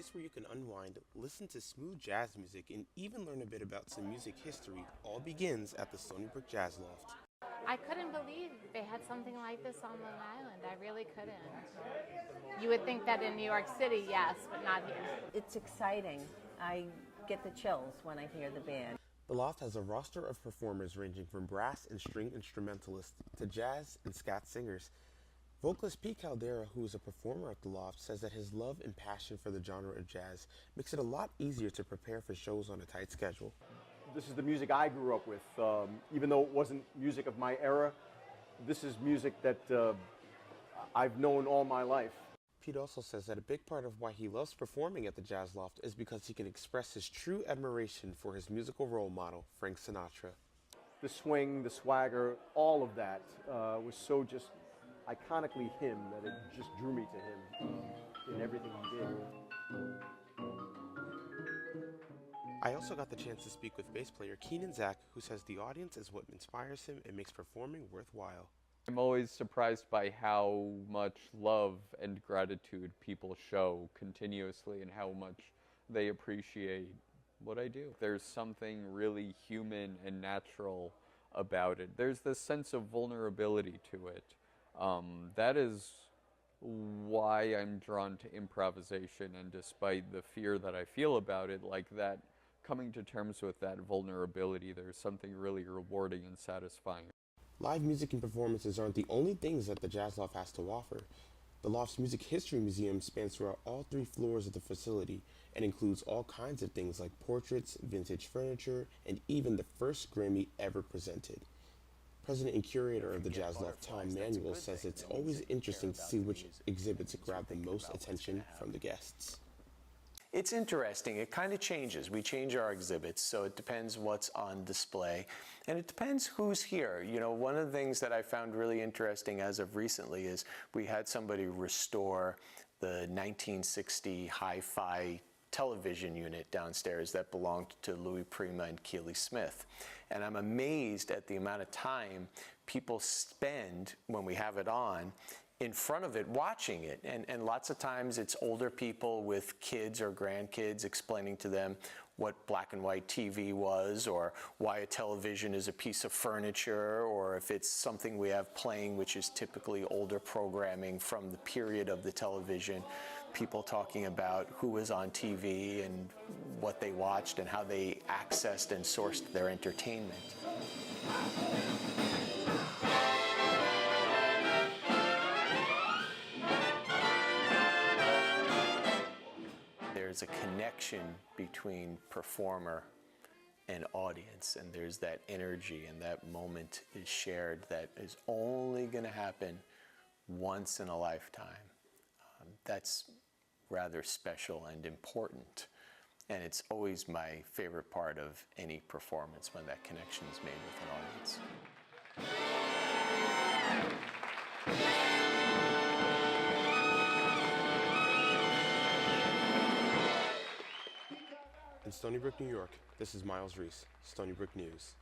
place where you can unwind, listen to smooth jazz music, and even learn a bit about some music history, all begins at the Stony Brook Jazz Loft. I couldn't believe they had something like this on Long Island. I really couldn't. You would think that in New York City, yes, but not here. It's exciting. I get the chills when I hear the band. The Loft has a roster of performers ranging from brass and string instrumentalists to jazz and scat singers. Vocalist Pete Caldera, who is a performer at the Loft, says that his love and passion for the genre of jazz makes it a lot easier to prepare for shows on a tight schedule. This is the music I grew up with. Even though it wasn't music of my era, this is music that I've known all my life. Pete also says that a big part of why he loves performing at the Jazz Loft is because he can express his true admiration for his musical role model, Frank Sinatra. The swing, the swagger, all of that was so just iconically him that it just drew me to him in everything he did. I also got the chance to speak with bass player Keenan Zach, who says the audience is what inspires him and makes performing worthwhile. I'm always surprised by how much love and gratitude people show continuously and how much they appreciate what I do. There's something really human and natural about it. There's this sense of vulnerability to it. That is why I'm drawn to improvisation, and despite the fear that I feel about it, like that, coming to terms with that vulnerability, there's something really rewarding and satisfying. Live music and performances aren't the only things that the Jazz Loft has to offer. The Loft's Music History Museum spans throughout all 3 floors of the facility and includes all kinds of things like portraits, vintage furniture, and even the first Grammy ever presented. President and curator of the Jazz Loft, Tom Manuel, says it's always interesting to see which exhibits grab the most attention from the guests. It's interesting. It kind of changes. We change our exhibits, so it depends what's on display, and it depends who's here. You know, one of the things that I found really interesting as of recently is we had somebody restore the 1960 hi-fi television unit downstairs that belonged to Louis Prima and Keely Smith. And I'm amazed at the amount of time people spend when we have it on in front of it, watching it. And lots of times it's older people with kids or grandkids explaining to them what black and white TV was, or why a television is a piece of furniture, or if it's something we have playing, which is typically older programming from the period of the television. People talking about who was on TV and what they watched and how they accessed and sourced their entertainment. There's a connection between performer and audience, and there's that energy, and that moment is shared that is only going to happen once in a lifetime. That's rather special and important, and it's always my favorite part of any performance, when that connection is made with an audience. In Stony Brook, New York, this is Miles Reese, Stony Brook News.